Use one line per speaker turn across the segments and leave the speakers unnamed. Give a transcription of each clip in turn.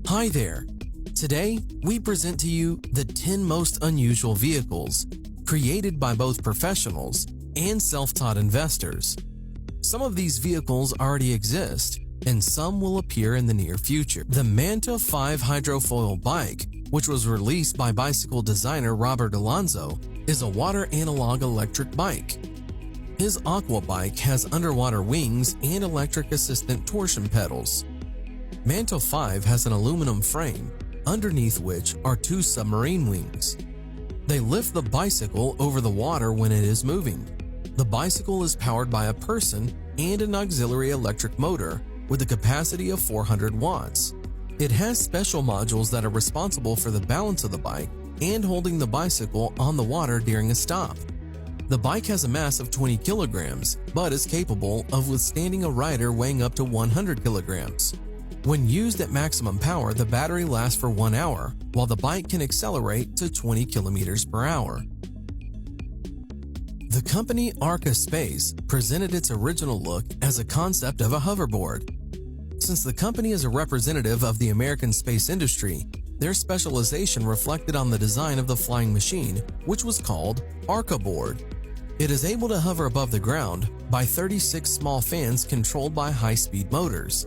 Hi there! Today, we present to you the 10 most unusual vehicles created by both professionals and self-taught investors. Some of these vehicles already exist, and some will appear in the near future. The Manta 5 hydrofoil bike, which was released by bicycle designer Robert Alonso, is a water analog electric bike. His Aqua bike has underwater wings and electric assistant torsion pedals. Manta 5 has an aluminum frame, underneath which are two submarine wings. They lift the bicycle over the water when it is moving. The bicycle is powered by a person and an auxiliary electric motor with a capacity of 400 watts. It has special modules that are responsible for the balance of the bike and holding the bicycle on the water during a stop. The bike has a mass of 20 kilograms, but is capable of withstanding a rider weighing up to 100 kilograms. When used at maximum power, the battery lasts for 1 hour, while the bike can accelerate to 20 kilometers per hour. The company Arca Space presented its original look as a concept of a hoverboard. Since the company is a representative of the American space industry, their specialization reflected on the design of the flying machine, which was called Arca Board. It is able to hover above the ground by 36 small fans controlled by high-speed motors.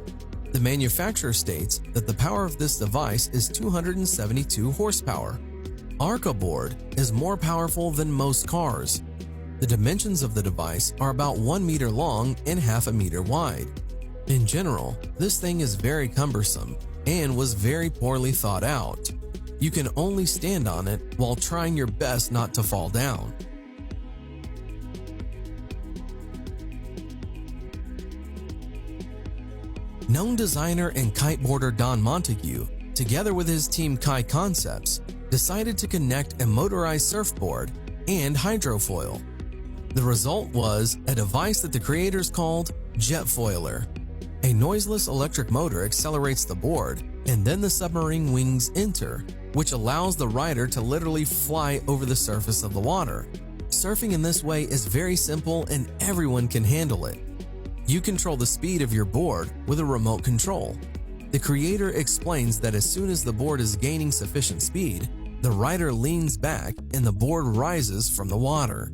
The manufacturer states that the power of this device is 272 horsepower. Arca Board is more powerful than most cars. The dimensions of the device are about 1 meter long and half a meter wide. In general, this thing is very cumbersome and was very poorly thought out. You can only stand on it while trying your best not to fall down. Known designer and kiteboarder Don Montague, together with his team Kai Concepts, decided to connect a motorized surfboard and hydrofoil. The result was a device that the creators called Jetfoiler. A noiseless electric motor accelerates the board, and then the submarine wings enter, which allows the rider to literally fly over the surface of the water. Surfing in this way is very simple and everyone can handle it. You control the speed of your board with a remote control. The creator explains that as soon as the board is gaining sufficient speed, the rider leans back and the board rises from the water.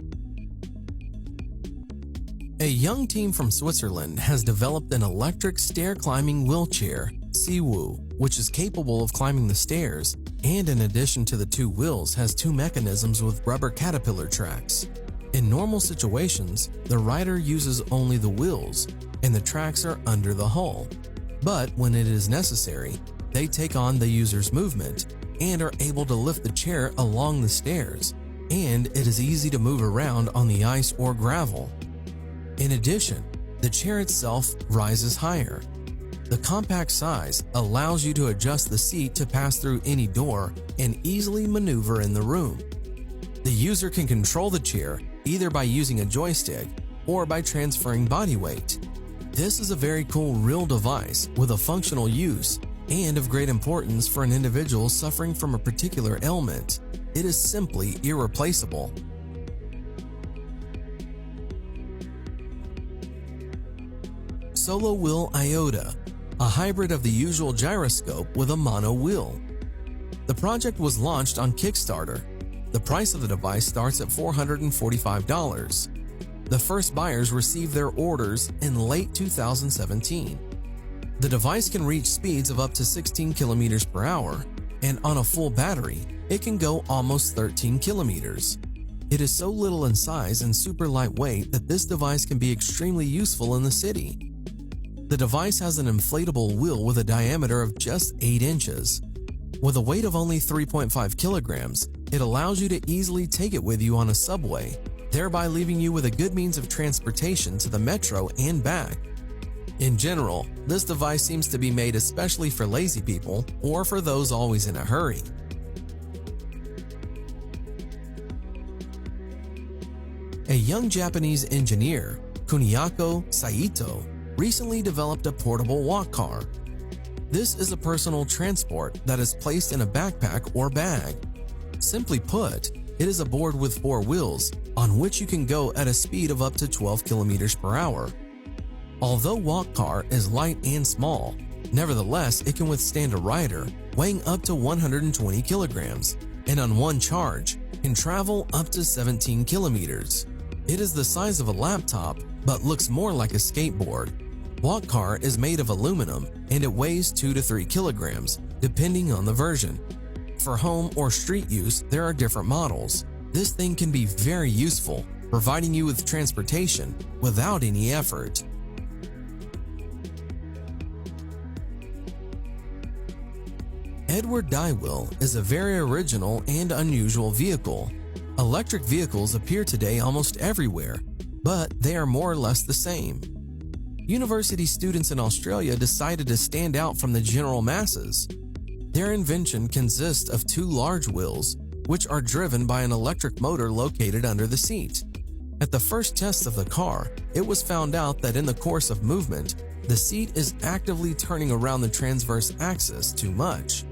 A young team from Switzerland has developed an electric stair-climbing wheelchair, Siwu, which is capable of climbing the stairs and in addition to the two wheels has two mechanisms with rubber caterpillar tracks. In normal situations, the rider uses only the wheels and the tracks are under the hull. But when it is necessary, they take on the user's movement and are able to lift the chair along the stairs, and it is easy to move around on the ice or gravel. In addition, the chair itself rises higher. The compact size allows you to adjust the seat to pass through any door and easily maneuver in the room. The user can control the chair either by using a joystick or by transferring body weight. This is a very cool real device with a functional use and of great importance for an individual suffering from a particular ailment. It is simply irreplaceable. Solo Wheel Iota, a hybrid of the usual gyroscope with a mono wheel. The project was launched on Kickstarter. The price of the device starts at $445. The first buyers received their orders in late 2017. The device can reach speeds of up to 16 kilometers per hour, and on a full battery, it can go almost 13 kilometers. It is so little in size and super lightweight that this device can be extremely useful in the city. The device has an inflatable wheel with a diameter of just 8 inches. With a weight of only 3.5 kilograms, it allows you to easily take it with you on a subway, thereby leaving you with a good means of transportation to the metro and back. In general, this device seems to be made especially for lazy people or for those always in a hurry. A young Japanese engineer, Kuniako Saito, recently developed a portable walk car. This is a personal transport that is placed in a backpack or bag. Simply put, it is a board with 4 wheels on which you can go at a speed of up to 12 kilometers per hour. Although Walk Car is light and small, Nevertheless, it can withstand a rider weighing up to 120 kilograms, and on one charge, can travel up to 17 kilometers. It is the size of a laptop, but looks more like a skateboard. Walk Car is made of aluminum and it weighs 2 to 3 kilograms, depending on the version. For home or street use, there are different models. This thing can be very useful, providing you with transportation without any effort. Edward Dywell is a very original and unusual vehicle. Electric vehicles appear today almost everywhere, but they are more or less the same. University students in Australia decided to stand out from the general masses. Their invention consists of 2 large wheels, which are driven by an electric motor located under the seat. At the first test of the car, it was found out that in the course of movement, the seat is actively turning around the transverse axis too much.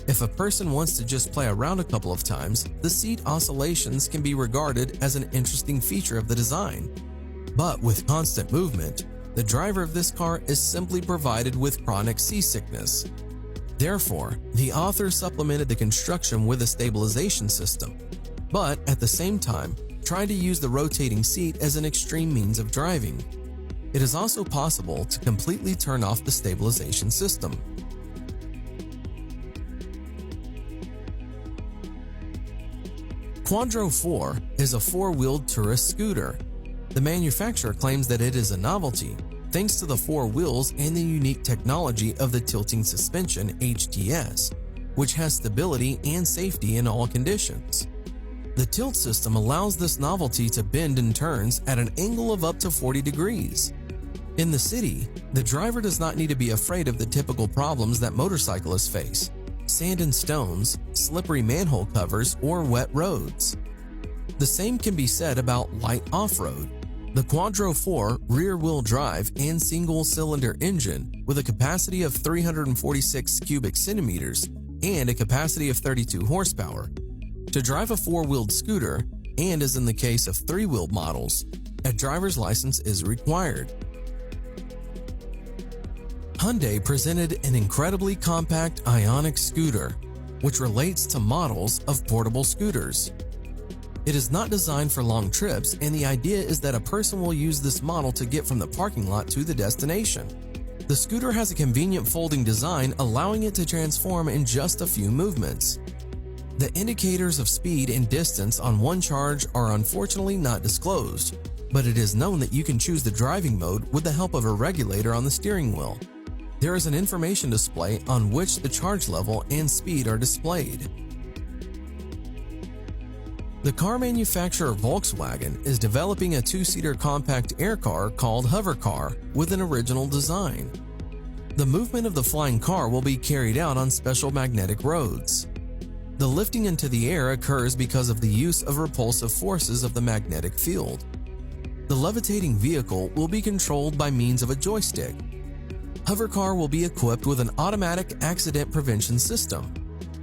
If a person wants to just play around a couple of times, the seat oscillations can be regarded as an interesting feature of the design. But with constant movement, the driver of this car is simply provided with chronic seasickness. Therefore, the author supplemented the construction with a stabilization system, but at the same time, tried to use the rotating seat as an extreme means of driving. It is also possible to completely turn off the stabilization system. Quadro 4 is a 4-wheeled tourist scooter. The manufacturer claims that it is a novelty, thanks to the 4 wheels and the unique technology of the tilting suspension (HTS), which has stability and safety in all conditions. The tilt system allows this novelty to bend and turns at an angle of up to 40 degrees. In the city, the driver does not need to be afraid of the typical problems that motorcyclists face: sand and stones, slippery manhole covers, or wet roads. The same can be said about light off-road. The Quadro 4 rear-wheel drive and single-cylinder engine with a capacity of 346 cubic centimeters and a capacity of 32 horsepower. To drive a 4-wheeled scooter, and as in the case of 3-wheeled models, a driver's license is required. Hyundai presented an incredibly compact Ioniq scooter, which relates to models of portable scooters. It is not designed for long trips, and the idea is that a person will use this model to get from the parking lot to the destination. The scooter has a convenient folding design, allowing it to transform in just a few movements. The indicators of speed and distance on one charge are unfortunately not disclosed, but it is known that you can choose the driving mode with the help of a regulator on the steering wheel. There is an information display on which the charge level and speed are displayed. The car manufacturer Volkswagen is developing a 2-seater compact air car called Hover Car with an original design. The movement of the flying car will be carried out on special magnetic roads. The lifting into the air occurs because of the use of repulsive forces of the magnetic field. The levitating vehicle will be controlled by means of a joystick. Hover Car will be equipped with an automatic accident prevention system.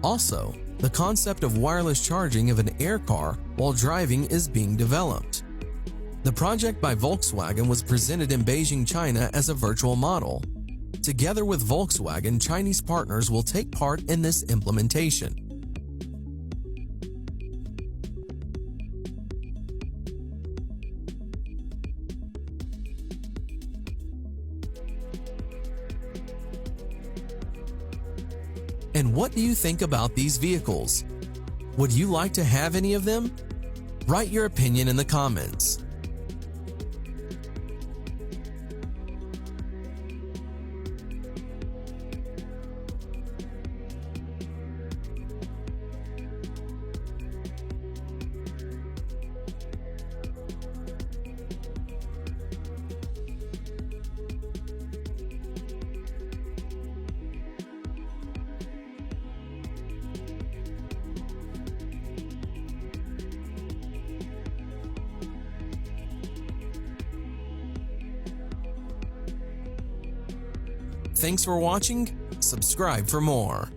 Also, the concept of wireless charging of an air car while driving is being developed. The project by Volkswagen was presented in Beijing, China as a virtual model. Together with Volkswagen, Chinese partners will take part in this implementation. And what do you think about these vehicles? Would you like to have any of them? Write your opinion in the comments. Thanks for watching. Subscribe for more.